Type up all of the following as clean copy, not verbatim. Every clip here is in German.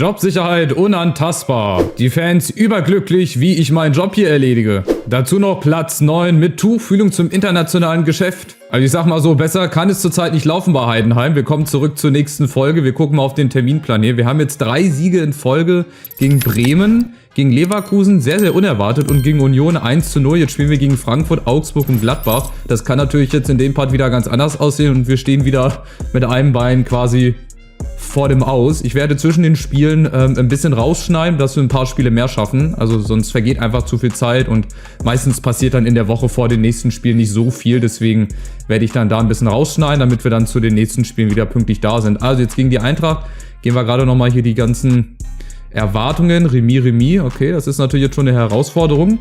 Jobsicherheit unantastbar. Die Fans überglücklich, wie ich meinen Job hier erledige. Dazu noch Platz 9 mit Tuchfühlung zum internationalen Geschäft. Also ich sag mal so, besser kann es zurzeit nicht laufen bei Heidenheim. Wir kommen zurück zur nächsten Folge. Wir gucken mal auf den Terminplan hier. Wir haben jetzt 3 Siege in Folge gegen Bremen, gegen Leverkusen, sehr, sehr unerwartet, und gegen Union 1:0. Jetzt spielen wir gegen Frankfurt, Augsburg und Gladbach. Das kann natürlich jetzt in dem Part wieder ganz anders aussehen und wir stehen wieder mit einem Bein quasi vor dem Aus. Ich werde zwischen den Spielen ein bisschen rausschneiden, dass wir ein paar Spiele mehr schaffen. Also sonst vergeht einfach zu viel Zeit und meistens passiert dann in der Woche vor den nächsten Spielen nicht so viel. Deswegen werde ich dann da ein bisschen rausschneiden, damit wir dann zu den nächsten Spielen wieder pünktlich da sind. Also jetzt gegen die Eintracht gehen wir gerade nochmal hier die ganzen Erwartungen. Remis, okay, das ist natürlich jetzt schon eine Herausforderung.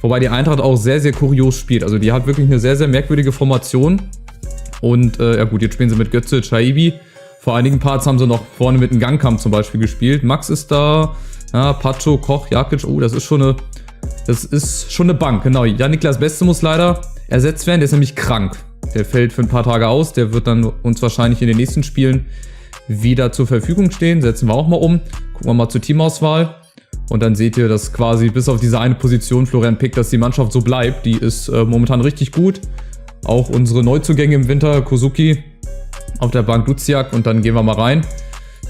Wobei die Eintracht auch sehr, sehr kurios spielt. Also die hat wirklich eine sehr, sehr merkwürdige Formation. Und ja gut, jetzt spielen sie mit Götze, Chaibi. Vor einigen Parts haben sie noch vorne mit einem Gangkampf zum Beispiel gespielt. Max ist da, ja, Pacho, Koch, Jakic. Oh, das ist schon eine Bank, genau. Jan-Niklas Beste muss leider ersetzt werden, der ist nämlich krank. Der fällt für ein paar Tage aus, der wird dann uns wahrscheinlich in den nächsten Spielen wieder zur Verfügung stehen. Setzen wir auch mal um. Gucken wir mal zur Teamauswahl. Und dann seht ihr, dass quasi bis auf diese eine Position Florian Pick, dass die Mannschaft so bleibt. Die ist momentan richtig gut. Auch unsere Neuzugänge im Winter, Kozuki auf der Bank, Duziak, und dann gehen wir mal rein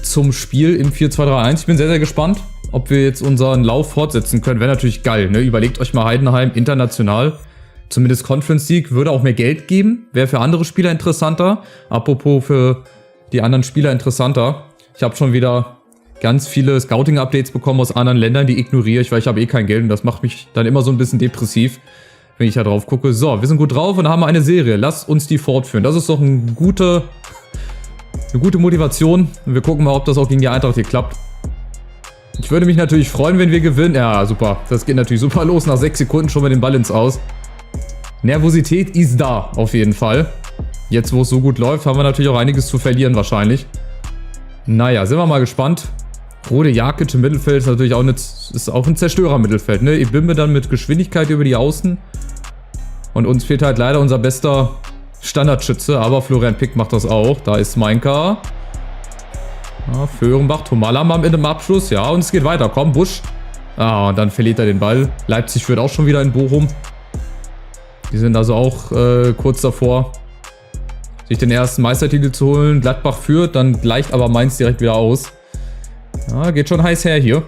zum Spiel im 4-2-3-1. Ich bin sehr, sehr gespannt, ob wir jetzt unseren Lauf fortsetzen können. Wäre natürlich geil, ne? Überlegt euch mal, Heidenheim international, zumindest Conference League, würde auch mehr Geld geben. Wäre für andere Spieler interessanter. Apropos für die anderen Spieler interessanter. Ich habe schon wieder ganz viele Scouting-Updates bekommen aus anderen Ländern, die ignoriere ich, weil ich habe eh kein Geld und das macht mich dann immer so ein bisschen depressiv, wenn ich da drauf gucke. So, wir sind gut drauf und haben eine Serie. Lasst uns die fortführen. Das ist doch eine gute Motivation. Und wir gucken mal, ob das auch gegen die Eintracht hier klappt. Ich würde mich natürlich freuen, wenn wir gewinnen. Ja, super. Das geht natürlich super los. Nach 6 Sekunden schon mal den Ball ins Aus. Nervosität ist da, auf jeden Fall. Jetzt, wo es so gut läuft, haben wir natürlich auch einiges zu verlieren wahrscheinlich. Naja, sind wir mal gespannt. Rode Jakic im Mittelfeld ist natürlich auch ein Zerstörer-Mittelfeld, ne? Ibimbe dann mit Geschwindigkeit über die Außen. Und uns fehlt halt leider unser bester Standardschütze, aber Florian Pick macht das auch. Da ist Mainka. Ja, Föhrenbach, Tomalam am Ende im Abschluss. Ja, und es geht weiter. Komm, Busch. Ah, und dann verliert er den Ball. Leipzig führt auch schon wieder in Bochum. Die sind also auch kurz davor, sich den ersten Meistertitel zu holen. Gladbach führt, dann gleicht aber Mainz direkt wieder aus. Ja, geht schon heiß her hier.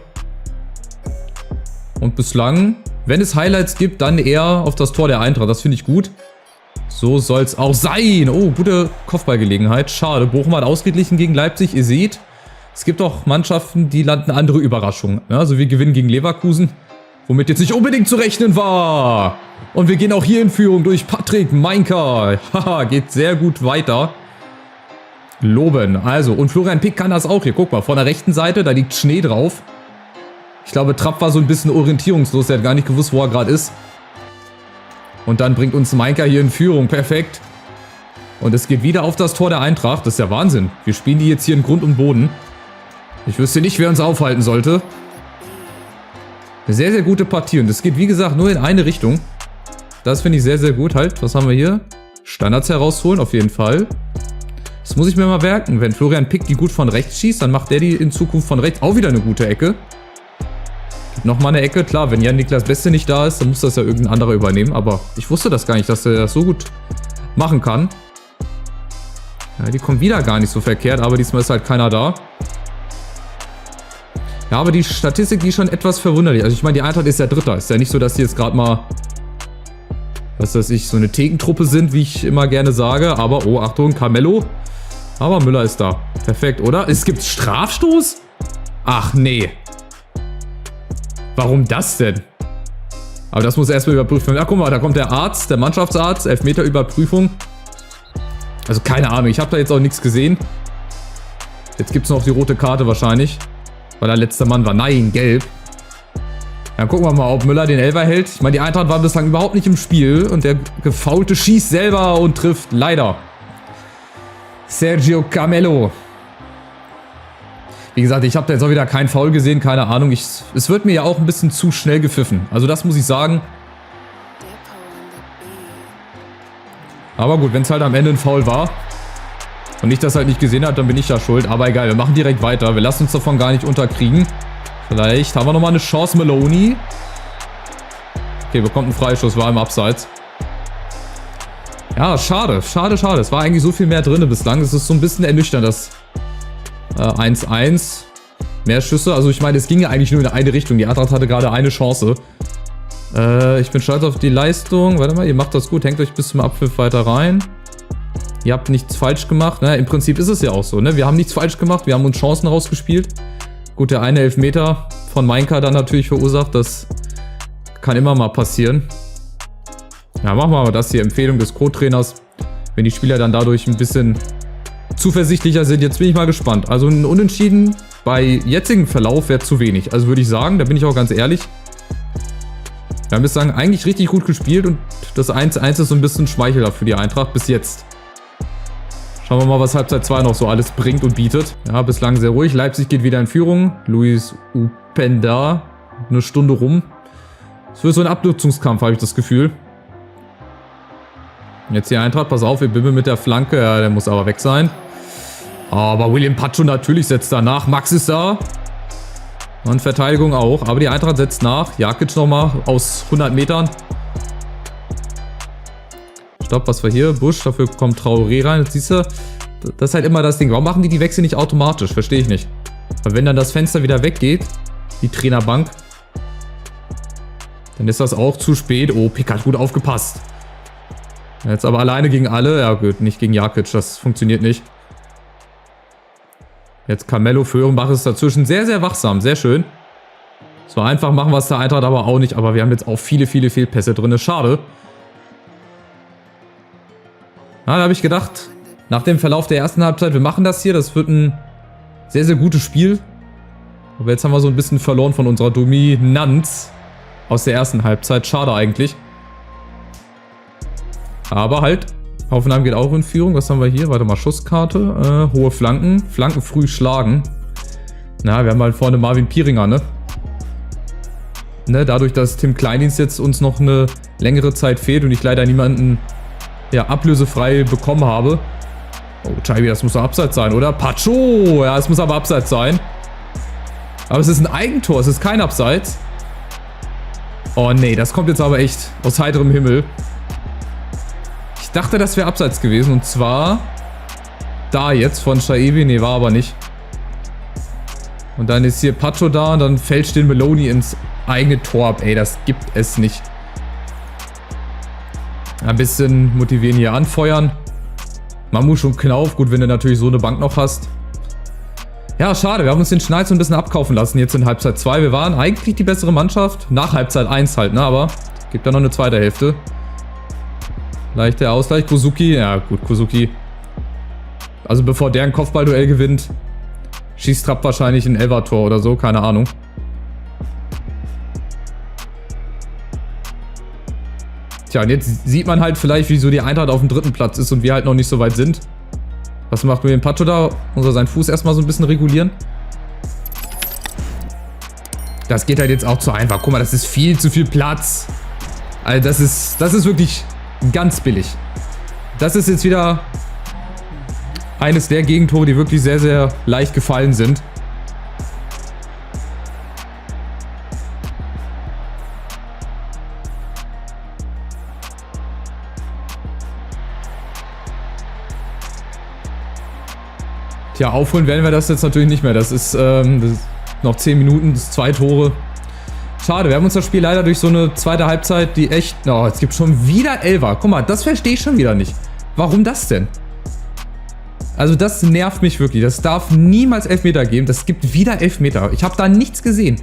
Und bislang, wenn es Highlights gibt, dann eher auf das Tor der Eintracht. Das finde ich gut. So soll es auch sein. Oh, gute Kopfballgelegenheit. Schade. Bochum hat ausgeglichen gegen Leipzig. Ihr seht, es gibt auch Mannschaften, die landen andere Überraschungen. Also wir gewinnen gegen Leverkusen, womit jetzt nicht unbedingt zu rechnen war. Und wir gehen auch hier in Führung durch Patrick Mainka. Haha, geht sehr gut weiter. Loben. Also, und Florian Pick kann das auch hier. Guck mal, von der rechten Seite, da liegt Schnee drauf. Ich glaube, Trapp war so ein bisschen orientierungslos. Der hat gar nicht gewusst, wo er gerade ist. Und dann bringt uns Mainka hier in Führung. Perfekt. Und es geht wieder auf das Tor der Eintracht. Das ist ja Wahnsinn. Wir spielen die jetzt hier in Grund und Boden. Ich wüsste nicht, wer uns aufhalten sollte. Eine sehr, sehr gute Partie. Und es geht, wie gesagt, nur in eine Richtung. Das finde ich sehr, sehr gut. Halt, was haben wir hier? Standards herausholen, auf jeden Fall. Das muss ich mir mal merken. Wenn Florian Pick die gut von rechts schießt, dann macht der die in Zukunft von rechts auch wieder eine gute Ecke. Nochmal eine Ecke. Klar, wenn Jan-Niklas Beste nicht da ist, dann muss das ja irgendein anderer übernehmen. Aber ich wusste das gar nicht, dass er das so gut machen kann. Ja, die kommt wieder gar nicht so verkehrt, aber diesmal ist halt keiner da. Ja, aber die Statistik, die ist schon etwas verwunderlich. Also ich meine, die Eintracht ist ja Dritter. Ist ja nicht so, dass die jetzt gerade mal, was weiß ich, so eine Thekentruppe sind, wie ich immer gerne sage. Aber, oh, Achtung, Carmelo. Aber Müller ist da. Perfekt, oder? Es gibt Strafstoß? Ach, nee. Warum das denn? Aber das muss erstmal überprüft werden. Ach, guck mal, da kommt der Arzt, der Mannschaftsarzt. Elfmeterüberprüfung. Also keine Ahnung, ich habe da jetzt auch nichts gesehen. Jetzt gibt es noch die rote Karte wahrscheinlich. Weil er letzter Mann war. Nein, gelb. Dann gucken wir mal, ob Müller den Elfer hält. Ich meine, die Eintracht war bislang überhaupt nicht im Spiel. Und der Gefaulte schießt selber und trifft leider. Sergio Carmelo. Wie gesagt, ich habe da jetzt auch wieder kein Foul gesehen, keine Ahnung. Es wird mir ja auch ein bisschen zu schnell gepfiffen. Also das muss ich sagen. Aber gut, wenn es halt am Ende ein Foul war, und ich das halt nicht gesehen habe, dann bin ich da schuld. Aber egal, wir machen direkt weiter. Wir lassen uns davon gar nicht unterkriegen. Vielleicht haben wir nochmal eine Chance, Maloney. Okay, bekommt einen Freischuss, war im Abseits. Ja, schade, schade, schade. Es war eigentlich so viel mehr drin bislang. Es ist so ein bisschen ernüchternd, das 1-1. Mehr Schüsse. Also ich meine, es ging ja eigentlich nur in eine Richtung. Die Eintracht hatte gerade eine Chance. Ich bin stolz auf die Leistung. Warte mal, ihr macht das gut. Hängt euch bis zum Abpfiff weiter rein. Ihr habt nichts falsch gemacht. Im Prinzip ist es ja auch so, ne? Wir haben nichts falsch gemacht. Wir haben uns Chancen rausgespielt. Gut, der eine Elfmeter von Mainka dann natürlich verursacht. Das kann immer mal passieren. Ja, machen wir mal das hier. Empfehlung des Co-Trainers. Wenn die Spieler dann dadurch ein bisschen zuversichtlicher sind. Jetzt bin ich mal gespannt. Also ein Unentschieden bei jetzigem Verlauf wäre zu wenig. Also würde ich sagen, da bin ich auch ganz ehrlich. Wir haben bislang eigentlich richtig gut gespielt und das 1-1 ist so ein bisschen schmeichelhaft für die Eintracht bis jetzt. Schauen wir mal, was Halbzeit 2 noch so alles bringt und bietet. Ja, bislang sehr ruhig. Leipzig geht wieder in Führung. Luis Upenda. Eine Stunde rum. Es wird so ein Abnutzungskampf, habe ich das Gefühl. Jetzt die Eintracht. Pass auf, wir bibbeln mit der Flanke. Ja, der muss aber weg sein. Aber William Pacho natürlich setzt danach. Max ist da. Und Verteidigung auch. Aber die Eintracht setzt nach. Jakic nochmal aus 100 Metern. Stopp, was war hier? Busch, dafür kommt Traoré rein. Jetzt siehst du, das ist halt immer das Ding. Warum machen die Wechsel nicht automatisch? Verstehe ich nicht. Weil wenn dann das Fenster wieder weggeht, die Trainerbank, dann ist das auch zu spät. Oh, Pick hat gut aufgepasst. Jetzt aber alleine gegen alle. Ja gut, nicht gegen Jakic, das funktioniert nicht. Jetzt Carmelo Föhrenbach ist dazwischen sehr, sehr wachsam. Sehr schön. So einfach machen wir es der Eintracht aber auch nicht. Aber wir haben jetzt auch viele, viele Fehlpässe drin. Schade. Ja, da habe ich gedacht, nach dem Verlauf der ersten Halbzeit, wir machen das hier. Das wird ein sehr, sehr gutes Spiel. Aber jetzt haben wir so ein bisschen verloren von unserer Dominanz aus der ersten Halbzeit. Schade eigentlich. Aber halt, Hoffenheim geht auch in Führung. Was haben wir hier? Warte mal, Schusskarte. Hohe Flanken. Flanken früh schlagen. Na, wir haben halt vorne Marvin Pieringer, ne? Dadurch, dass Tim Kleindienst jetzt uns noch eine längere Zeit fehlt und ich leider niemanden ablösefrei bekommen habe. Oh, Chaibi, das muss doch Abseits sein, oder? Pacho! Ja, es muss aber Abseits sein. Aber es ist ein Eigentor, es ist kein Abseits. Oh nee, das kommt jetzt aber echt aus heiterem Himmel. Ich dachte, das wäre Abseits gewesen und zwar da jetzt von Chaibi. Nee, war aber nicht. Und dann ist hier Pacho da und dann fälscht den Maloney ins eigene Tor ab. Ey, das gibt es nicht. Ein bisschen motivieren hier, anfeuern. Mamouche und Knauf. Gut, wenn du natürlich so eine Bank noch hast. Ja, schade. Wir haben uns den Schneid so ein bisschen abkaufen lassen jetzt in Halbzeit 2. Wir waren eigentlich die bessere Mannschaft. Nach Halbzeit 1 halt, ne? Aber gibt da noch eine zweite Hälfte. Leichter Ausgleich. Kozuki. Ja, gut, Kozuki. Also bevor der ein Kopfballduell gewinnt, schießt Trapp wahrscheinlich ein Elfer-Tor oder so. Keine Ahnung. Tja, und jetzt sieht man halt vielleicht, wieso die Eintracht auf dem 3. Platz ist und wir halt noch nicht so weit sind. Was macht mit dem Pacho da? Muss er seinen Fuß erstmal so ein bisschen regulieren? Das geht halt jetzt auch zu einfach. Guck mal, das ist viel zu viel Platz. Also das ist wirklich ganz billig. Das ist jetzt wieder eines der Gegentore, die wirklich sehr, sehr leicht gefallen sind. Tja, aufholen werden wir das jetzt natürlich nicht mehr. Das ist noch 10 Minuten, das 2 Tore. Schade, wir haben uns das Spiel leider durch so eine zweite Halbzeit, die echt... Oh, es gibt schon wieder Elfer. Guck mal, das verstehe ich schon wieder nicht. Warum das denn? Also das nervt mich wirklich. Das darf niemals Elfmeter geben. Das gibt wieder Elfmeter. Ich habe da nichts gesehen.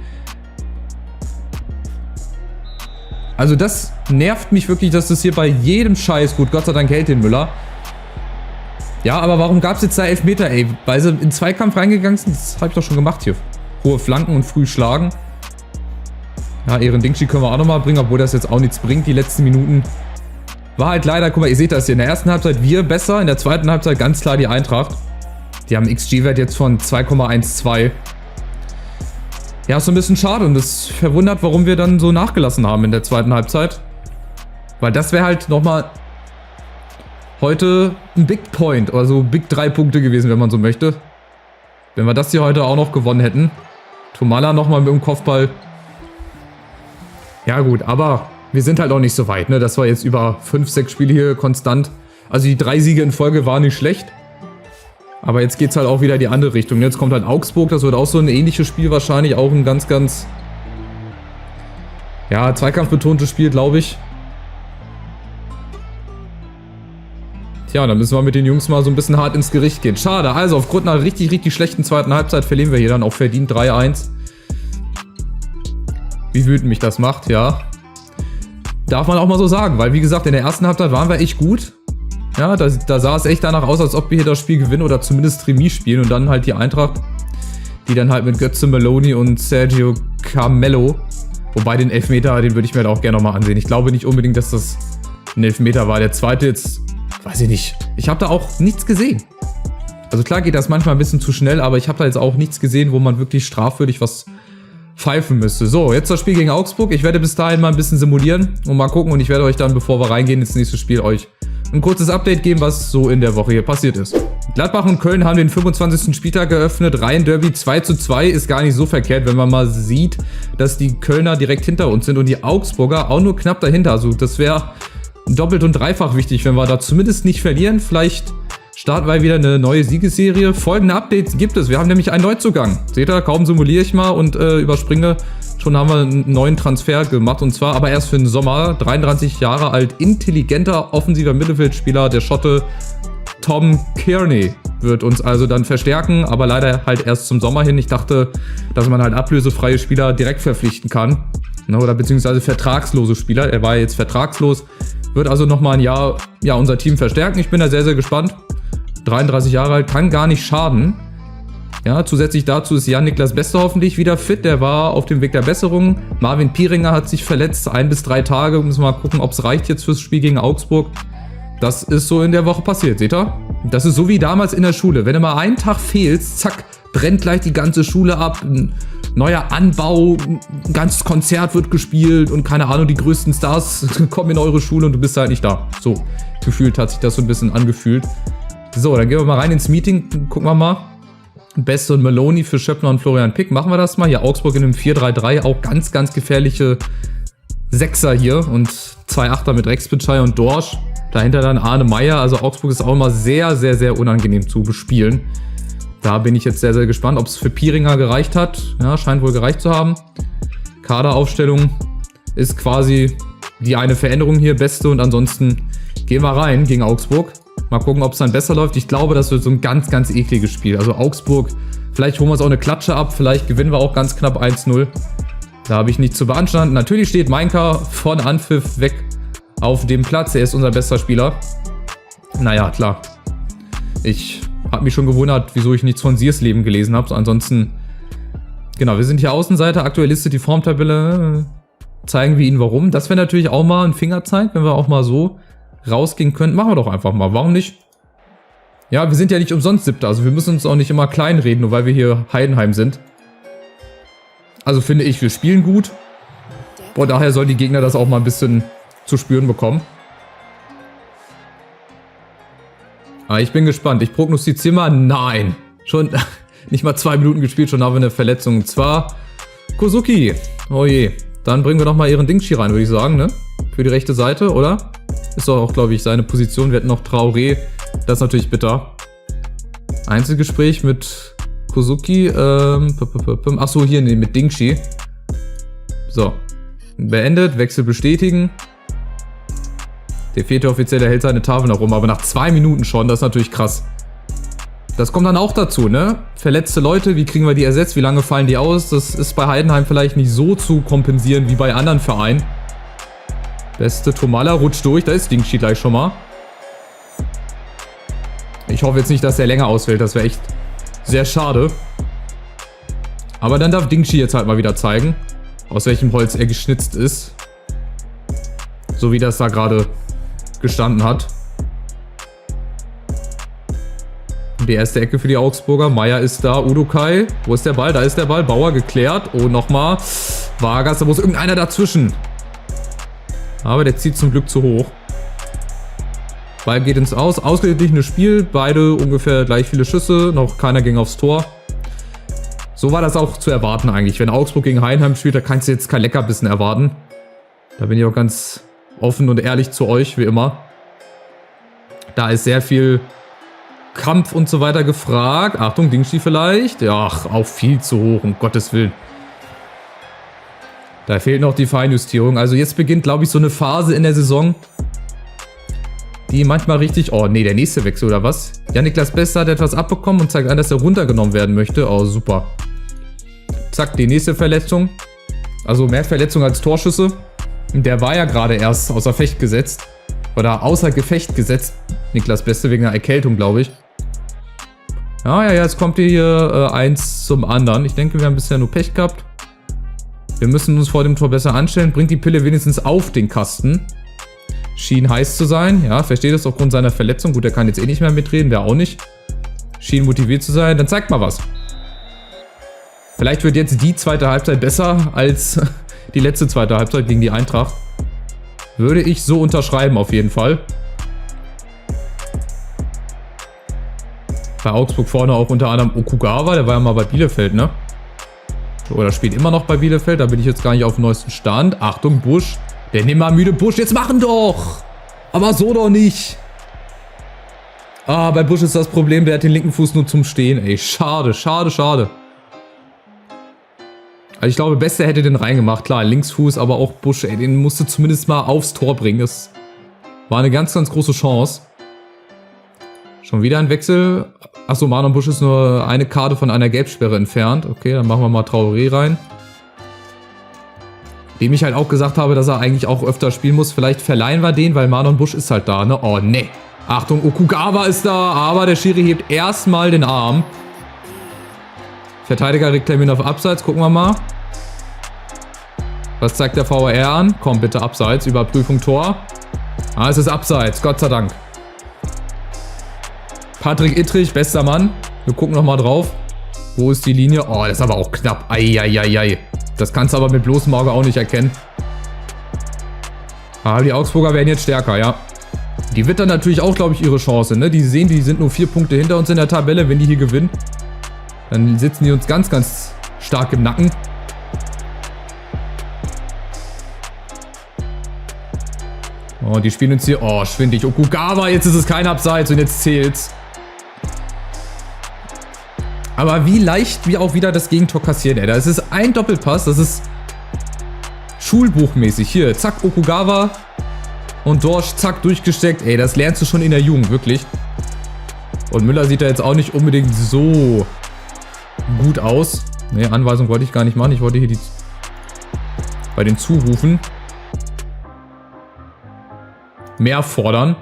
Also das nervt mich wirklich, dass das hier bei jedem Scheiß... Gut, Gott sei Dank hält den Müller. Ja, aber warum gab es jetzt da Elfmeter, ey? Weil sie in Zweikampf reingegangen sind? Das habe ich doch schon gemacht hier. Hohe Flanken und früh schlagen. Ja, Ehren-Dingshi können wir auch nochmal bringen, obwohl das jetzt auch nichts bringt, die letzten Minuten. War halt leider, guck mal, ihr seht das hier. In der ersten Halbzeit wir besser, in der zweiten Halbzeit ganz klar die Eintracht. Die haben einen XG-Wert jetzt von 2,12. Ja, ist so ein bisschen schade und das verwundert, warum wir dann so nachgelassen haben in der zweiten Halbzeit. Weil das wäre halt nochmal heute ein Big Point, also Big 3 Punkte gewesen, wenn man so möchte. Wenn wir das hier heute auch noch gewonnen hätten. Tomala nochmal mit dem Kopfball. Ja gut, aber wir sind halt auch nicht so weit, ne? Das war jetzt über 5, 6 Spiele hier konstant. Also die 3 Siege in Folge waren nicht schlecht. Aber jetzt geht es halt auch wieder in die andere Richtung. Jetzt kommt halt Augsburg, das wird auch so ein ähnliches Spiel wahrscheinlich. Auch ein ganz, ganz, ja, zweikampfbetontes Spiel, glaube ich. Tja, dann müssen wir mit den Jungs mal so ein bisschen hart ins Gericht gehen. Schade, also aufgrund einer richtig, richtig schlechten zweiten Halbzeit verlieren wir hier dann auch verdient 3-1. Wie wütend mich das macht, ja. Darf man auch mal so sagen, weil wie gesagt, in der ersten Halbzeit waren wir echt gut. Ja, da sah es echt danach aus, als ob wir hier das Spiel gewinnen oder zumindest Remis spielen. Und dann halt die Eintracht, die dann halt mit Götze Maloney und Sergio Carmelo, wobei den Elfmeter, den würde ich mir halt auch gerne nochmal ansehen. Ich glaube nicht unbedingt, dass das ein Elfmeter war. Der zweite jetzt, weiß ich nicht. Ich habe da auch nichts gesehen. Also klar geht das manchmal ein bisschen zu schnell, aber ich habe da jetzt auch nichts gesehen, wo man wirklich strafwürdig was pfeifen müsste. So, jetzt das Spiel gegen Augsburg. Ich werde bis dahin mal ein bisschen simulieren und mal gucken. Und ich werde euch dann, bevor wir reingehen ins nächste Spiel, euch ein kurzes Update geben, was so in der Woche hier passiert ist. Gladbach und Köln haben den 25. Spieltag geöffnet. Rhein-Derby 2:2 ist gar nicht so verkehrt, wenn man mal sieht, dass die Kölner direkt hinter uns sind und die Augsburger auch nur knapp dahinter. Also das wäre doppelt und dreifach wichtig, wenn wir da zumindest nicht verlieren. Vielleicht starten wir wieder eine neue Siegesserie. Folgende Updates gibt es. Wir haben nämlich einen Neuzugang. Seht ihr, kaum simuliere ich mal und überspringe. Schon haben wir einen neuen Transfer gemacht und zwar aber erst für den Sommer. 33 Jahre alt, intelligenter, offensiver Mittelfeldspieler, der Schotte Tom Kearney wird uns also dann verstärken, aber leider halt erst zum Sommer hin. Ich dachte, dass man halt ablösefreie Spieler direkt verpflichten kann. Oder beziehungsweise vertragslose Spieler. Er war jetzt vertragslos, wird also nochmal ein Jahr unser Team verstärken. Ich bin da sehr, sehr gespannt. 33 Jahre alt, kann gar nicht schaden. Ja, zusätzlich dazu ist Jan-Niklas Beste hoffentlich wieder fit. Der war auf dem Weg der Besserung. Marvin Pieringer hat sich verletzt. 1 bis 3 Tage. Müssen wir mal gucken, ob es reicht jetzt fürs Spiel gegen Augsburg. Das ist so in der Woche passiert, seht ihr? Das ist so wie damals in der Schule. Wenn du mal einen Tag fehlst, zack, brennt gleich die ganze Schule ab. Ein neuer Anbau, ein ganzes Konzert wird gespielt und keine Ahnung, die größten Stars kommen in eure Schule und du bist halt nicht da. So, gefühlt hat sich das so ein bisschen angefühlt. So, dann gehen wir mal rein ins Meeting. Gucken wir mal. Beste und Maloney für Schöppner und Florian Pick. Machen wir das mal. Hier Augsburg in einem 4-3-3. Auch ganz, ganz gefährliche Sechser hier. Und 2 Achter mit Rex Bitschei und Dorsch. Dahinter dann Arne Meyer. Also Augsburg ist auch immer sehr, sehr, sehr unangenehm zu bespielen. Da bin ich jetzt sehr, sehr gespannt, ob es für Pieringer gereicht hat. Ja, scheint wohl gereicht zu haben. Kaderaufstellung ist quasi die eine Veränderung hier. Beste und ansonsten gehen wir rein gegen Augsburg. Mal gucken, ob es dann besser läuft. Ich glaube, das wird so ein ganz, ganz ekliges Spiel. Also Augsburg, vielleicht holen wir uns auch eine Klatsche ab. Vielleicht gewinnen wir auch ganz knapp 1-0. Da habe ich nichts zu beanstanden. Natürlich steht Mainka von Anpfiff weg auf dem Platz. Er ist unser bester Spieler. Naja, klar. Ich habe mich schon gewundert, wieso ich nichts von Siersleben gelesen habe. Ansonsten, genau, wir sind hier Außenseiter. Aktuell listet die Formtabelle. Zeigen wir Ihnen warum. Das wäre natürlich auch mal ein Fingerzeig, wenn wir auch mal so rausgehen können. Machen wir doch einfach mal. Warum nicht? Ja, wir sind ja nicht umsonst Siebter. Also wir müssen uns auch nicht immer kleinreden, nur weil wir hier Heidenheim sind. Also finde ich, wir spielen gut. Und daher sollen die Gegner das auch mal ein bisschen zu spüren bekommen. Aber ich bin gespannt. Ich prognostiziere mal. Nein. Schon nicht mal 2 Minuten gespielt, schon haben wir eine Verletzung. Und zwar Kozuki. Oh je. Dann bringen wir doch mal ihren Dingshi rein, würde ich sagen, ne? Für die rechte Seite, oder? Ist doch auch, glaube ich, seine Position. Wir hätten noch Traoré. Das ist natürlich bitter. Einzelgespräch mit Kozuki. Achso, hier, nee, mit Dingshi. So. Beendet. Wechsel bestätigen. Der 4. Offizielle hält seine Tafel noch rum, aber nach 2 Minuten schon. Das ist natürlich krass. Das kommt dann auch dazu, ne? Verletzte Leute, wie kriegen wir die ersetzt? Wie lange fallen die aus? Das ist bei Heidenheim vielleicht nicht so zu kompensieren wie bei anderen Vereinen. Beste Tomala rutscht durch. Da ist Dingshi gleich schon mal. Ich hoffe jetzt nicht, dass er länger ausfällt. Das wäre echt sehr schade. Aber dann darf Dingshi jetzt halt mal wieder zeigen, aus welchem Holz er geschnitzt ist. So wie das da gerade gestanden hat. Die erste Ecke für die Augsburger. Meier ist da. Udokai. Wo ist der Ball? Da ist der Ball. Bauer geklärt. Oh, nochmal. Vargas. Da muss irgendeiner dazwischen. Aber der zieht zum Glück zu hoch. Ball geht ins Aus. Ausgeglichenes Spiel. Beide ungefähr gleich viele Schüsse. Noch keiner ging aufs Tor. So war das auch zu erwarten eigentlich. Wenn Augsburg gegen Heidenheim spielt, da kannst du jetzt kein Leckerbissen erwarten. Da bin ich auch ganz offen und ehrlich zu euch, wie immer. Da ist sehr viel Kampf und so weiter gefragt. Achtung, Dingshi vielleicht. Ach, auch viel zu hoch, um Gottes Willen. Da fehlt noch die Feinjustierung. Also jetzt beginnt, glaube ich, so eine Phase in der Saison, die manchmal richtig... Oh, nee, der nächste Wechsel oder was? Jan-Niklas Beste hat etwas abbekommen und zeigt an, dass er runtergenommen werden möchte. Oh, super. Zack, die nächste Verletzung. Also mehr Verletzung als Torschüsse. Der war ja gerade erst außer Gefecht gesetzt. Oder außer Gefecht gesetzt. Niklas Beste wegen einer Erkältung, glaube ich. Ja, jetzt kommt hier eins zum anderen. Ich denke, wir haben bisher nur Pech gehabt. Wir müssen uns vor dem Tor besser anstellen. Bringt die Pille wenigstens auf den Kasten. Schien heiß zu sein. Ja, versteht das aufgrund seiner Verletzung. Gut, er kann jetzt eh nicht mehr mitreden. Der auch nicht. Schien motiviert zu sein. Dann zeigt mal was. Vielleicht wird jetzt die zweite Halbzeit besser als die letzte zweite Halbzeit gegen die Eintracht. Würde ich so unterschreiben auf jeden Fall. Bei Augsburg vorne auch unter anderem Okugawa. Der war ja mal bei Bielefeld, ne? Oder spielt immer noch bei Bielefeld. Da bin ich jetzt gar nicht auf dem neuesten Stand. Achtung, Busch. Der nimmer müde Busch. Jetzt machen doch! Aber so doch nicht. Ah, bei Busch ist das Problem, der hat den linken Fuß nur zum Stehen. Ey, schade, schade, schade. Also ich glaube, Beste hätte den reingemacht. Klar, Linksfuß, aber auch Busch, ey, den musste zumindest mal aufs Tor bringen. Das war eine ganz, ganz große Chance. Schon wieder ein Wechsel. Achso, Marlon Busch ist nur eine Karte von einer Gelbsperre entfernt. Okay, dann machen wir mal Traoré rein. Dem ich halt auch gesagt habe, dass er eigentlich auch öfter spielen muss. Vielleicht verleihen wir den, weil Marlon Busch ist halt da, ne? Oh, ne. Achtung, Okugawa ist da, aber der Schiri hebt erstmal den Arm. Verteidiger reklamiert auf Abseits, gucken wir mal. Was zeigt der VAR an? Komm, bitte Abseits, Überprüfung Tor. Ah, es ist Abseits, Gott sei Dank. Patrick Ittrich, bester Mann. Wir gucken nochmal drauf. Wo ist die Linie? Oh, das ist aber auch knapp. Eieieiei. Das kannst du aber mit bloßem Auge auch nicht erkennen. Aber die Augsburger werden jetzt stärker, ja. Die wittern natürlich auch, glaube ich, ihre Chance, ne? Die sehen, die sind nur 4 Punkte hinter uns in der Tabelle. Wenn die hier gewinnen, dann sitzen die uns ganz, ganz stark im Nacken. Oh, die spielen uns hier... Oh, schwindig. Okugawa, jetzt ist es kein Abseits und jetzt zählt's. Aber wie leicht wir auch wieder das Gegentor kassieren, ey. Das ist ein Doppelpass, das ist schulbuchmäßig. Hier, zack, Okugawa und Dorsch, zack, durchgesteckt. Ey, das lernst du schon in der Jugend, wirklich. Und Müller sieht da jetzt auch nicht unbedingt so gut aus. Ne, Anweisung wollte ich gar nicht machen. Ich wollte hier die bei den Zurufen mehr fordern.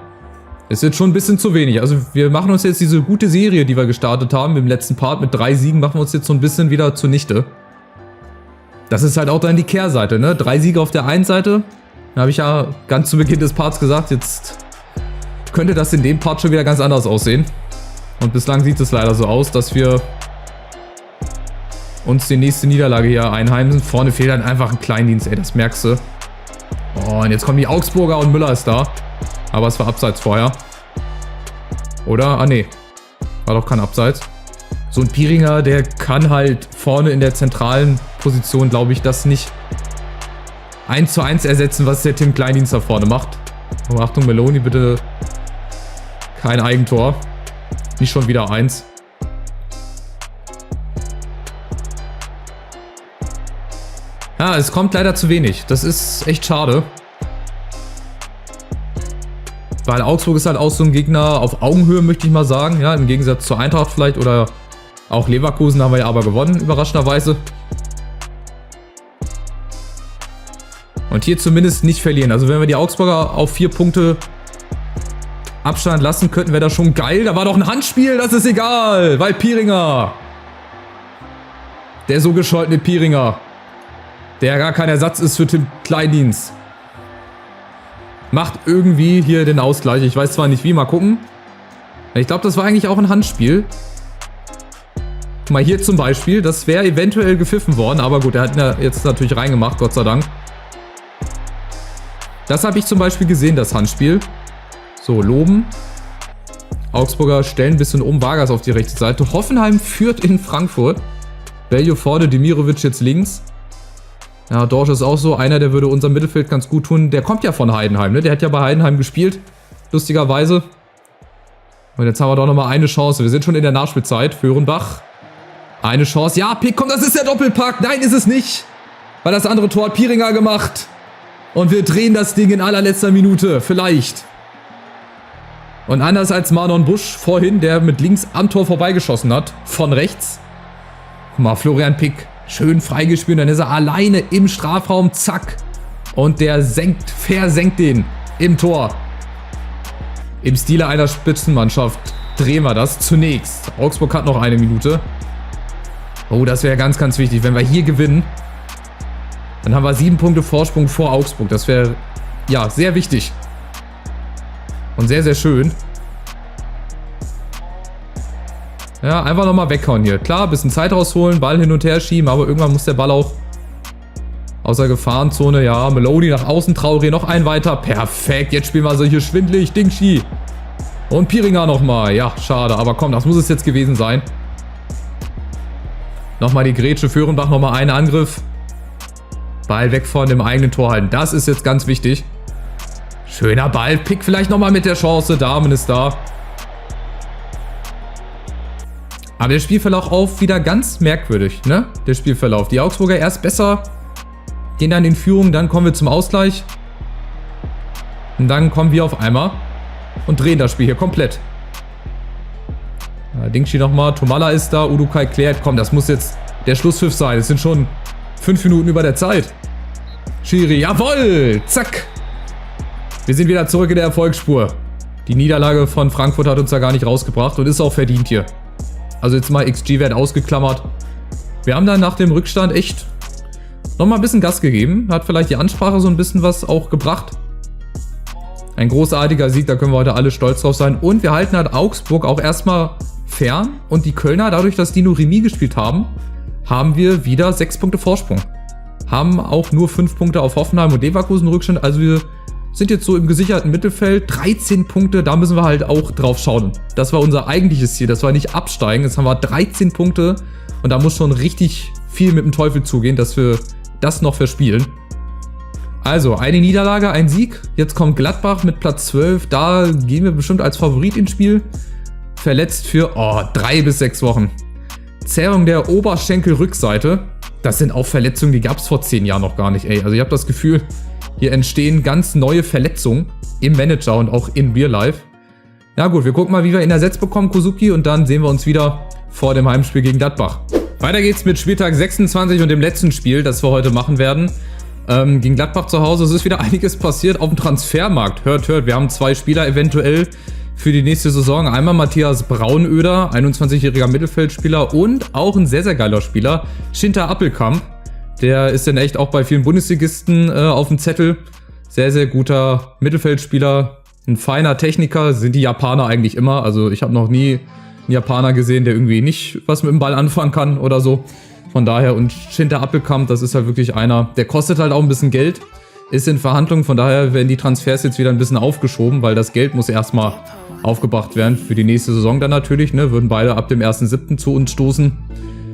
Ist jetzt schon ein bisschen zu wenig. Also wir machen uns jetzt diese gute Serie, die wir gestartet haben im letzten Part mit 3 Siegen, machen wir uns jetzt so ein bisschen wieder zunichte. Das ist halt auch dann die Kehrseite, ne? 3 Siege auf der einen Seite. Da habe ich ja ganz zu Beginn des Parts gesagt, jetzt könnte das in dem Part schon wieder ganz anders aussehen. Und bislang sieht es leider so aus, dass wir uns die nächste Niederlage hier einheimsen. Vorne fehlt dann einfach ein Kleindienst, ey, das merkst du. Oh, und jetzt kommen die Augsburger und Müller ist da. Aber es war Abseits vorher. Oder? Ah, nee. War doch kein Abseits. So ein Piringer, der kann halt vorne in der zentralen Position, glaube ich, das nicht 1:1 ersetzen, was der Tim Kleindienst da vorne macht. Oh, Achtung, Meloni, bitte kein Eigentor. Nicht schon wieder 1. Ja, es kommt leider zu wenig. Das ist echt schade. Weil Augsburg ist halt auch so ein Gegner auf Augenhöhe, möchte ich mal sagen. Ja, im Gegensatz zur Eintracht vielleicht oder auch Leverkusen haben wir ja aber gewonnen, überraschenderweise. Und hier zumindest nicht verlieren. Also wenn wir die Augsburger auf 4 Punkte Abstand lassen, könnten wir das schon geil. Da war doch ein Handspiel, das ist egal. Weil Piringer. Der so gescholtene Piringer. Der gar kein Ersatz ist für Tim Kleindienst. Macht irgendwie hier den Ausgleich. Ich weiß zwar nicht wie, mal gucken. Ich glaube, das war eigentlich auch ein Handspiel. Mal hier zum Beispiel. Das wäre eventuell gepfiffen worden. Aber gut, er hat ihn ja jetzt natürlich reingemacht, Gott sei Dank. Das habe ich zum Beispiel gesehen, das Handspiel. So, Loben. Augsburger stellen ein bisschen um, Vargas auf die rechte Seite. Hoffenheim führt in Frankfurt. Bellio vorne, Demirovic jetzt links. Ja, Dorsch ist auch so einer, der würde unserem Mittelfeld ganz gut tun. Der kommt ja von Heidenheim, ne? Der hat ja bei Heidenheim gespielt, lustigerweise. Und jetzt haben wir doch nochmal eine Chance. Wir sind schon in der Nachspielzeit. Föhrenbach. Eine Chance. Ja, Pick, komm, das ist der Doppelpack. Nein, ist es nicht. Weil das andere Tor hat Piringer gemacht. Und wir drehen das Ding in allerletzter Minute. Vielleicht. Und anders als Marlon Busch vorhin, der mit links am Tor vorbeigeschossen hat. Von rechts. Guck mal, Florian Pick. Schön freigespielt. Dann ist er alleine im Strafraum. Zack. Und der versenkt den im Tor. Im Stile einer Spitzenmannschaft drehen wir das zunächst. Augsburg hat noch eine Minute. Oh, das wäre ganz, ganz wichtig. Wenn wir hier gewinnen, dann haben wir 7 Punkte Vorsprung vor Augsburg. Das wäre, ja, sehr wichtig. Und sehr, sehr schön. Ja, einfach nochmal weghauen hier. Klar, ein bisschen Zeit rausholen, Ball hin und her schieben, aber irgendwann muss der Ball auch außer Gefahrenzone. Ja, Maloney nach außen, Traoré noch ein weiter. Perfekt, jetzt spielen wir so hier schwindelig. Dingshi. Und Piringer nochmal. Ja, schade, aber komm, das muss es jetzt gewesen sein. Nochmal die Grätsche, Föhrenbach, nochmal einen Angriff. Ball weg von dem eigenen Tor halten. Das ist jetzt ganz wichtig. Schöner Ball. Pick vielleicht nochmal mit der Chance. Damen ist da. Aber der Spielverlauf auch wieder ganz merkwürdig, ne? Der Spielverlauf. Die Augsburger erst besser, gehen dann in Führung, dann kommen wir zum Ausgleich. Und dann kommen wir auf einmal und drehen das Spiel hier komplett. Ja, Dingshi nochmal, Tomalla ist da, Udukai klärt. Komm, das muss jetzt der Schlusspfiff sein. Es sind schon 5 Minuten über der Zeit. Schiri, jawohl! Zack! Wir sind wieder zurück in der Erfolgsspur. Die Niederlage von Frankfurt hat uns da gar nicht rausgebracht und ist auch verdient hier. Also jetzt mal XG-Wert ausgeklammert. Wir haben dann nach dem Rückstand echt nochmal ein bisschen Gas gegeben. Hat vielleicht die Ansprache so ein bisschen was auch gebracht. Ein großartiger Sieg, da können wir heute alle stolz drauf sein. Und wir halten halt Augsburg auch erstmal fern. Und die Kölner, dadurch, dass die nur Remis gespielt haben, haben wir wieder 6 Punkte Vorsprung. Haben auch nur 5 Punkte auf Hoffenheim und Leverkusen Rückstand. Also wir sind jetzt so im gesicherten Mittelfeld. 13 Punkte, da müssen wir halt auch drauf schauen. Das war unser eigentliches Ziel, das war nicht absteigen. Jetzt haben wir 13 Punkte und da muss schon richtig viel mit dem Teufel zugehen, dass wir das noch verspielen. Also, eine Niederlage, ein Sieg. Jetzt kommt Gladbach mit Platz 12. Da gehen wir bestimmt als Favorit ins Spiel. Verletzt für 3 bis 6 Wochen. Zerrung der Oberschenkelrückseite. Das sind auch Verletzungen, die gab es vor 10 Jahren noch gar nicht. Ey, also ich habe das Gefühl, hier entstehen ganz neue Verletzungen im Manager und auch in Real Life. Ja gut, wir gucken mal, wie wir ihn ersetzt bekommen, Kozuki. Und dann sehen wir uns wieder vor dem Heimspiel gegen Gladbach. Weiter geht's mit Spieltag 26 und dem letzten Spiel, das wir heute machen werden. Gegen Gladbach zu Hause. Es ist wieder einiges passiert auf dem Transfermarkt. Hört, wir haben 2 Spieler eventuell für die nächste Saison. Einmal Matthias Braunöder, 21-jähriger Mittelfeldspieler und auch ein sehr, sehr geiler Spieler, Schinter Appelkamp. Der ist dann echt auch bei vielen Bundesligisten auf dem Zettel. Sehr, sehr guter Mittelfeldspieler, ein feiner Techniker, sind die Japaner eigentlich immer. Also ich habe noch nie einen Japaner gesehen, der irgendwie nicht was mit dem Ball anfangen kann oder so. Von daher, und Schinter Appelkamp, das ist halt wirklich einer, der kostet halt auch ein bisschen Geld, ist in Verhandlungen, von daher werden die Transfers jetzt wieder ein bisschen aufgeschoben, weil das Geld muss erstmal aufgebracht werden für die nächste Saison dann natürlich, ne, würden beide ab dem 1.7. zu uns stoßen.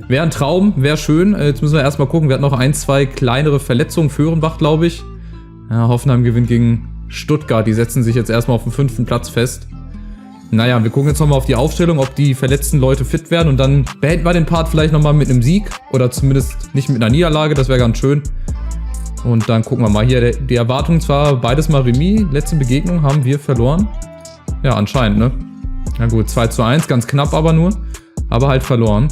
Wäre ein Traum, wäre schön, jetzt müssen wir erstmal gucken, wir hatten noch 1, 2 kleinere Verletzungen, Föhrenbach glaube ich. Ja, Hoffenheim gewinnt gegen Stuttgart, die setzen sich jetzt erstmal auf den 5. Platz fest. Naja, wir gucken jetzt nochmal auf die Aufstellung, ob die verletzten Leute fit werden und dann beenden wir den Part vielleicht nochmal mit einem Sieg oder zumindest nicht mit einer Niederlage, das wäre ganz schön. Und dann gucken wir mal hier, die Erwartung zwar beides mal Remis, letzte Begegnung haben wir verloren. Ja, anscheinend, ne? Na gut, 2:1, ganz knapp aber nur, aber halt verloren.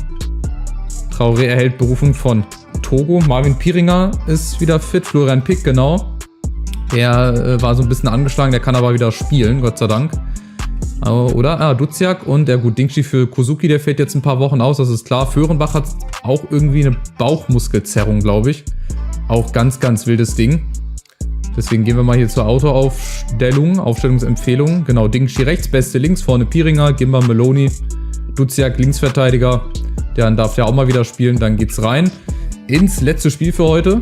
Traoré erhält Berufung von Togo, Marvin Piringer ist wieder fit, Florian Pick, genau. Der war so ein bisschen angeschlagen, der kann aber wieder spielen, Gott sei Dank. Oder? Duziak und der gut Dingshi für Kozuki, der fällt jetzt ein paar Wochen aus, das ist klar. Föhrenbach hat auch irgendwie eine Bauchmuskelzerrung, glaube ich. Auch ganz, ganz wildes Ding. Deswegen gehen wir mal hier zur Aufstellungsempfehlung. Genau, Dingshi rechts, Beste links, vorne Piringer, Gimba Meloni, Duziak Linksverteidiger. Der darf ja auch mal wieder spielen, dann geht's rein ins letzte Spiel für heute.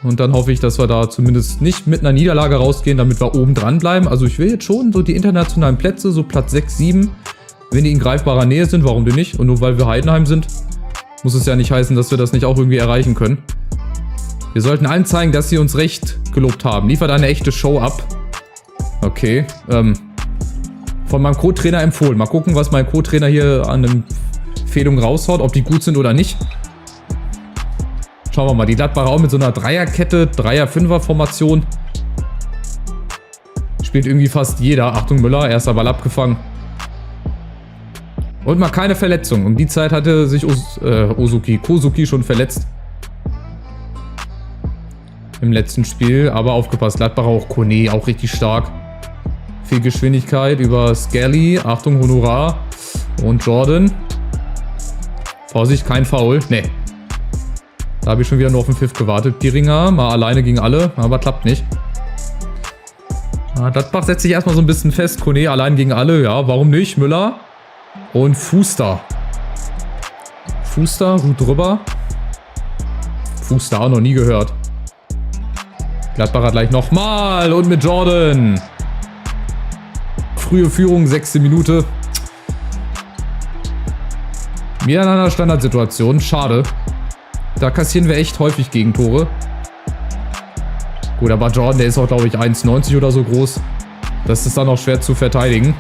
Und dann hoffe ich, dass wir da zumindest nicht mit einer Niederlage rausgehen, damit wir oben dran bleiben. Also ich will jetzt schon so die internationalen Plätze, so Platz 6, 7. Wenn die in greifbarer Nähe sind, warum denn nicht? Und nur weil wir Heidenheim sind, muss es ja nicht heißen, dass wir das nicht auch irgendwie erreichen können. Wir sollten allen zeigen, dass sie uns recht gelobt haben. Liefert eine echte Show ab. Okay, von meinem Co-Trainer empfohlen. Mal gucken, was mein Co-Trainer hier an Empfehlungen raushaut, ob die gut sind oder nicht. Schauen wir mal, die Gladbacher auch mit so einer Dreierkette, Dreier-Fünfer-Formation. Spielt irgendwie fast jeder. Achtung, Müller, erster Ball abgefangen. Und mal keine Verletzung. Um die Zeit hatte sich Kosuki schon verletzt. Im letzten Spiel. Aber aufgepasst, Gladbacher auch Kone, auch richtig stark. Viel Geschwindigkeit über Skelly. Achtung, Honorar. Und Jordan. Vorsicht, kein Foul. Nee. Da habe ich schon wieder nur auf den Pfiff gewartet. Piringer, mal alleine gegen alle, aber klappt nicht. Gladbach setzt sich erstmal so ein bisschen fest. Kone allein gegen alle, ja, warum nicht? Müller und Fuster. Fuster, gut drüber. Fuster auch noch nie gehört. Gladbacher gleich nochmal und mit Jordan. Frühe Führung, 6. Minute. Wieder in einer Standardsituation, schade. Da kassieren wir echt häufig Gegentore. Gut, aber Jordan, der ist auch, glaube ich, 1,90 oder so groß. Das ist dann auch schwer zu verteidigen.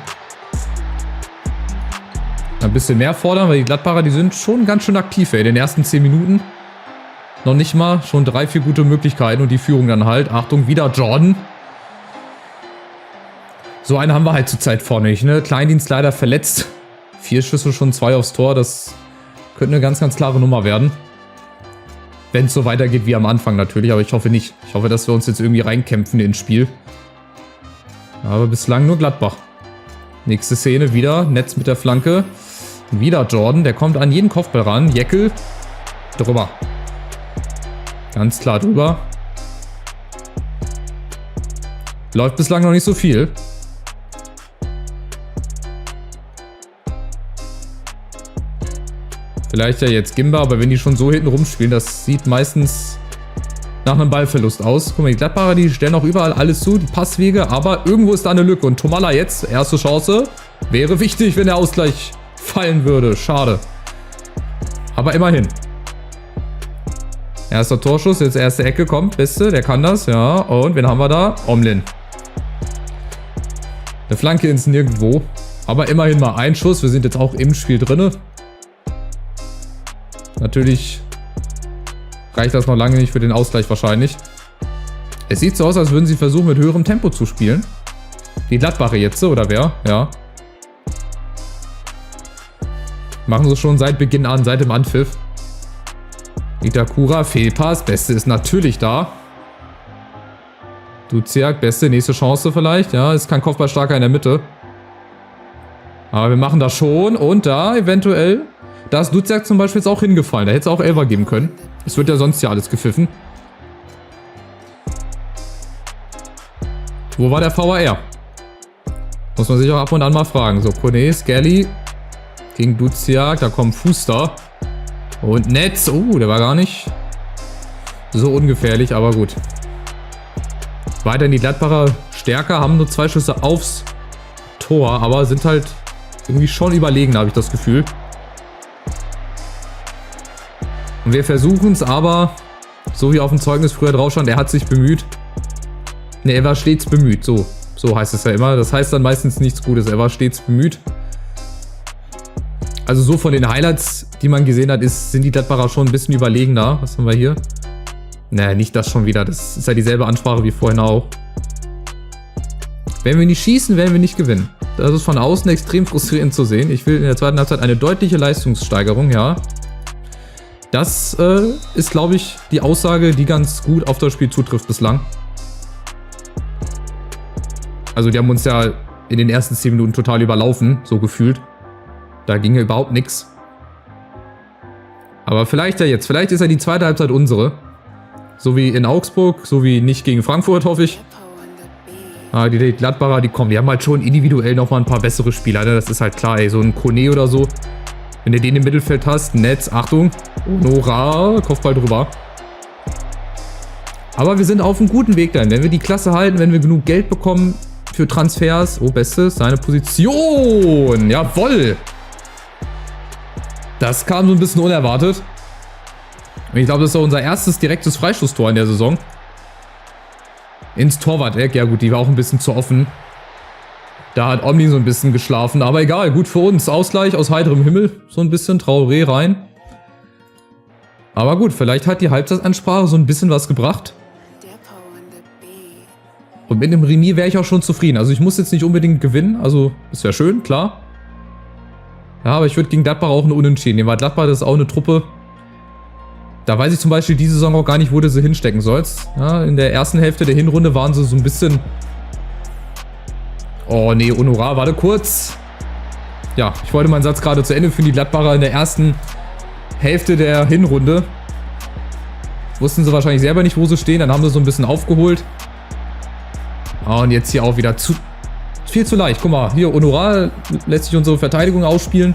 Ein bisschen mehr fordern, weil die Gladbacher, die sind schon ganz schön aktiv, ey. In den ersten 10 Minuten noch nicht mal, schon 3, 4 gute Möglichkeiten und die Führung dann halt. Achtung, wieder Jordan. So einen haben wir halt zurzeit vorne nicht, ne? Kleindienst leider verletzt. 4 Schüsse, schon 2 aufs Tor. Das könnte eine ganz, ganz klare Nummer werden. Wenn es so weitergeht wie am Anfang natürlich, aber ich hoffe nicht. Ich hoffe, dass wir uns jetzt irgendwie reinkämpfen ins Spiel. Aber bislang nur Gladbach. Nächste Szene wieder, Netz mit der Flanke. Wieder Jordan, der kommt an jeden Kopfball ran. Jeckel, drüber. Ganz klar drüber. Läuft bislang noch nicht so viel. Vielleicht ja jetzt Gimba, aber wenn die schon so hinten rumspielen, das sieht meistens nach einem Ballverlust aus. Guck mal, die Gladbacher, die stellen auch überall alles zu, die Passwege, aber irgendwo ist da eine Lücke. Und Tomalla jetzt, erste Chance, wäre wichtig, wenn der Ausgleich fallen würde. Schade. Aber immerhin. Erster Torschuss, jetzt erste Ecke, kommt, Beste, der kann das, ja. Und wen haben wir da? Omlin. Eine Flanke ins Nirgendwo. Aber immerhin mal ein Schuss, wir sind jetzt auch im Spiel drinne. Natürlich reicht das noch lange nicht für den Ausgleich wahrscheinlich. Es sieht so aus, als würden sie versuchen, mit höherem Tempo zu spielen. Die Gladbacher jetzt, oder wer? Ja. Machen sie schon seit Beginn an, seit dem Anpfiff. Itakura, Fehlpass. Beste ist natürlich da. Duziak, Beste, nächste Chance vielleicht. Ja, ist kein Kopfballstarker in der Mitte. Aber wir machen das schon. Und da eventuell... Da ist Duziak zum Beispiel jetzt auch hingefallen. Da hätte es auch Elfer geben können. Es wird ja sonst ja alles gepfiffen. Wo war der VAR? Muss man sich auch ab und an mal fragen. So, Kone, Skelly gegen Duziak. Da kommt Fuster. Und Netz. Oh, der war gar nicht so ungefährlich, aber gut. Weiterhin die Gladbacher stärker, haben nur 2 Schüsse aufs Tor, aber sind halt irgendwie schon überlegen, habe ich das Gefühl. Und wir versuchen es aber, so wie auf dem Zeugnis früher drauf stand, er hat sich bemüht. Ne, er war stets bemüht, so heißt es ja immer. Das heißt dann meistens nichts Gutes, er war stets bemüht. Also so von den Highlights, die man gesehen hat, sind die Gladbacher schon ein bisschen überlegener. Was haben wir hier? Naja, nicht das schon wieder, das ist ja dieselbe Ansprache wie vorhin auch. Wenn wir nicht schießen, werden wir nicht gewinnen. Das ist von außen extrem frustrierend zu sehen. Ich will in der zweiten Halbzeit eine deutliche Leistungssteigerung, ja. Das ist, glaube ich, die Aussage, die ganz gut auf das Spiel zutrifft bislang. Also die haben uns ja in den ersten 10 Minuten total überlaufen, so gefühlt. Da ging ja überhaupt nichts. Aber vielleicht ja jetzt. Vielleicht ist ja die zweite Halbzeit unsere. So wie in Augsburg, so wie nicht gegen Frankfurt, hoffe ich. Die Gladbacher, die kommen. Die haben halt schon individuell nochmal ein paar bessere Spieler. Ne? Das ist halt klar, ey. So ein Kone oder so. Wenn du den im Mittelfeld hast, Netz, Achtung. Honorar, Kopfball drüber. Aber wir sind auf einem guten Weg dahin. Wenn wir die Klasse halten, wenn wir genug Geld bekommen für Transfers. Oh, Bestes, seine Position. Jawoll. Das kam so ein bisschen unerwartet. Und ich glaube, das ist auch unser erstes direktes Freistoßtor in der Saison. Ins Torwart-Eck. Ja gut, die war auch ein bisschen zu offen. Da hat Omni so ein bisschen geschlafen. Aber egal, gut für uns. Ausgleich aus heiterem Himmel. So ein bisschen Traoré rein. Aber gut, vielleicht hat die Halbzeitansprache so ein bisschen was gebracht. Und mit dem Remis wäre ich auch schon zufrieden. Also ich muss jetzt nicht unbedingt gewinnen. Also ist ja schön, klar. Ja, aber ich würde gegen Gladbach auch eine Unentschieden nehmen. Weil Gladbach, das ist auch eine Truppe. Da weiß ich zum Beispiel diese Saison auch gar nicht, wo du sie hinstecken sollst. Ja, in der ersten Hälfte der Hinrunde waren sie so ein bisschen... Oh nee, Honorar, warte kurz. Ja, ich wollte meinen Satz gerade zu Ende führen. Die Gladbacher in der ersten Hälfte der Hinrunde wussten sie wahrscheinlich selber nicht, wo sie stehen. Dann haben sie so ein bisschen aufgeholt. Oh, und jetzt hier auch wieder viel zu leicht. Guck mal, hier Honorar lässt sich unsere Verteidigung ausspielen.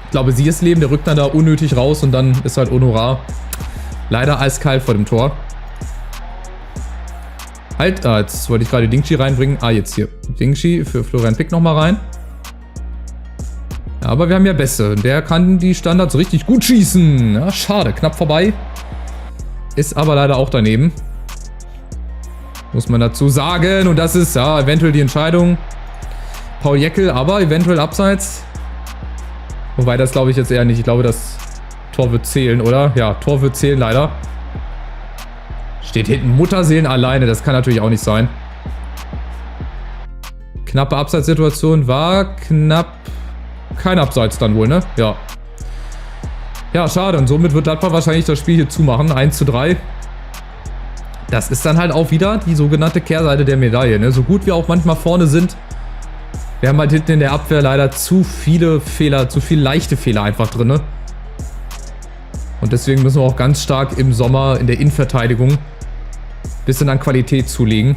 Ich glaube, sie ist Leben, der rückt dann da unnötig raus und dann ist halt Honorar leider eiskalt vor dem Tor. Halt, jetzt wollte ich gerade Dingshi reinbringen. Jetzt hier. Dingshi für Florian Pick nochmal rein. Ja, aber wir haben ja Beste. Der kann die Standards richtig gut schießen. Ja, schade, knapp vorbei. Ist aber leider auch daneben. Muss man dazu sagen. Und das ist ja eventuell die Entscheidung. Paul Jäckel, aber eventuell abseits. Wobei, das glaube ich jetzt eher nicht. Ich glaube, das Tor wird zählen, oder? Ja, Tor wird zählen, leider. Steht hinten Mutterseelen alleine. Das kann natürlich auch nicht sein. Knappe Abseitssituation war knapp. Kein Abseits dann wohl, ne? Ja. Ja, schade. Und somit wird Gladbach wahrscheinlich das Spiel hier zumachen. 1:3. Das ist dann halt auch wieder die sogenannte Kehrseite der Medaille, ne? So gut wir auch manchmal vorne sind. Wir haben halt hinten in der Abwehr leider zu viele Fehler, zu viele leichte Fehler einfach drin, ne? Und deswegen müssen wir auch ganz stark im Sommer in der Innenverteidigung ein bisschen an Qualität zulegen.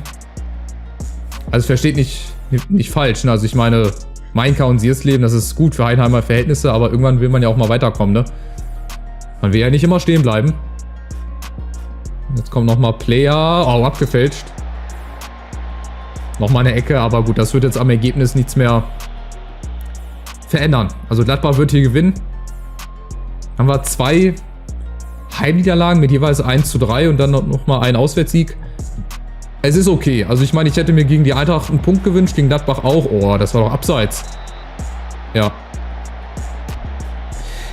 Also versteht nicht falsch, ne? Also ich meine, Mainka und Siersleben, das ist gut für Heidenheimer Verhältnisse, aber irgendwann will man ja auch mal weiterkommen, ne? Man will ja nicht immer stehen bleiben. Jetzt kommt nochmal Player. Oh, abgefälscht. Nochmal eine Ecke, aber gut, das wird jetzt am Ergebnis nichts mehr verändern. Also Gladbach wird hier gewinnen. Haben wir 2 Heimniederlagen mit jeweils 1:3 und dann nochmal einen Auswärtssieg. Es ist okay. Also ich meine, ich hätte mir gegen die Eintracht einen Punkt gewünscht, gegen Gladbach auch. Oh, das war doch abseits. Ja.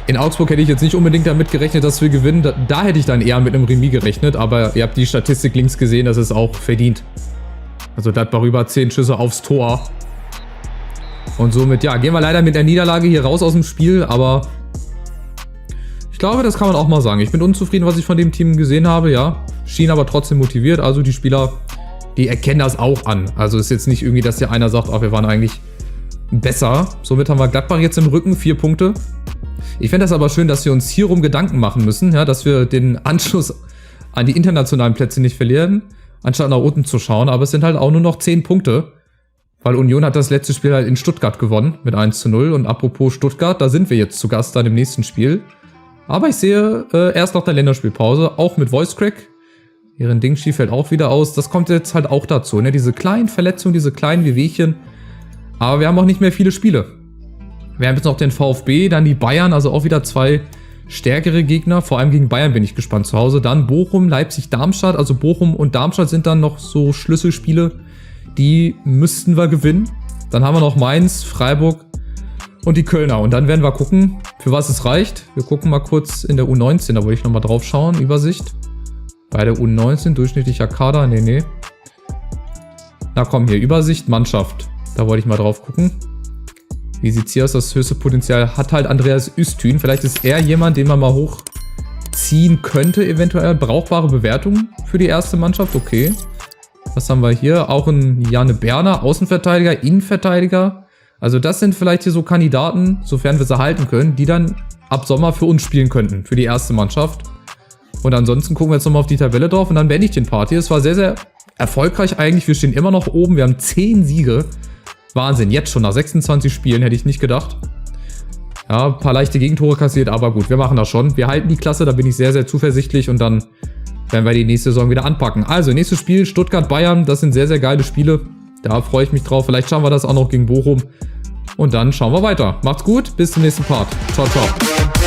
In Augsburg hätte ich jetzt nicht unbedingt damit gerechnet, dass wir gewinnen. Da hätte ich dann eher mit einem Remis gerechnet. Aber ihr habt die Statistik links gesehen, das ist auch verdient. Also Gladbach über 10 Schüsse aufs Tor. Und somit, ja, gehen wir leider mit der Niederlage hier raus aus dem Spiel. Aber ich glaube, das kann man auch mal sagen. Ich bin unzufrieden, was ich von dem Team gesehen habe, ja. Schien aber trotzdem motiviert. Also die Spieler, die erkennen das auch an. Also ist jetzt nicht irgendwie, dass hier einer sagt, ach, wir waren eigentlich besser. Somit haben wir Gladbach jetzt im Rücken, 4 Punkte. Ich fände das aber schön, dass wir uns hierum Gedanken machen müssen, ja, dass wir den Anschluss an die internationalen Plätze nicht verlieren, anstatt nach unten zu schauen. Aber es sind halt auch nur noch 10 Punkte, weil Union hat das letzte Spiel halt in Stuttgart gewonnen mit 1:0. Und apropos Stuttgart, da sind wir jetzt zu Gast dann im nächsten Spiel. Aber ich sehe erst nach der Länderspielpause, auch mit Voice Crack. Ihren Dingshi fällt auch wieder aus. Das kommt jetzt halt auch dazu, ne? Diese kleinen Verletzungen, diese kleinen Wehwehchen. Aber wir haben auch nicht mehr viele Spiele. Wir haben jetzt noch den VfB, dann die Bayern, also auch wieder 2 stärkere Gegner. Vor allem gegen Bayern bin ich gespannt zu Hause. Dann Bochum, Leipzig, Darmstadt. Also Bochum und Darmstadt sind dann noch so Schlüsselspiele. Die müssten wir gewinnen. Dann haben wir noch Mainz, Freiburg und die Kölner. Und dann werden wir gucken, für was es reicht. Wir gucken mal kurz in der U19, da wollte ich nochmal drauf schauen. Übersicht. Bei der U19, durchschnittlicher Kader. Nee. Na komm, hier, Übersicht, Mannschaft. Da wollte ich mal drauf gucken. Wie sieht's hier aus? Das höchste Potenzial hat halt Andreas Üstün. Vielleicht ist er jemand, den man mal hochziehen könnte, eventuell. Brauchbare Bewertung für die erste Mannschaft. Okay. Was haben wir hier? Auch ein Janne Berner, Außenverteidiger, Innenverteidiger. Also das sind vielleicht hier so Kandidaten, sofern wir sie halten können, die dann ab Sommer für uns spielen könnten, für die erste Mannschaft. Und ansonsten gucken wir jetzt nochmal auf die Tabelle drauf und dann beende ich den Part hier. Es war sehr, sehr erfolgreich eigentlich. Wir stehen immer noch oben. Wir haben 10 Siege. Wahnsinn, jetzt schon nach 26 Spielen, hätte ich nicht gedacht. Ja, ein paar leichte Gegentore kassiert, aber gut, wir machen das schon. Wir halten die Klasse, da bin ich sehr, sehr zuversichtlich und dann werden wir die nächste Saison wieder anpacken. Also, nächstes Spiel, Stuttgart-Bayern. Das sind sehr, sehr geile Spiele. Da freue ich mich drauf. Vielleicht schauen wir das auch noch gegen Bochum. Und dann schauen wir weiter. Macht's gut, bis zum nächsten Part. Ciao, ciao.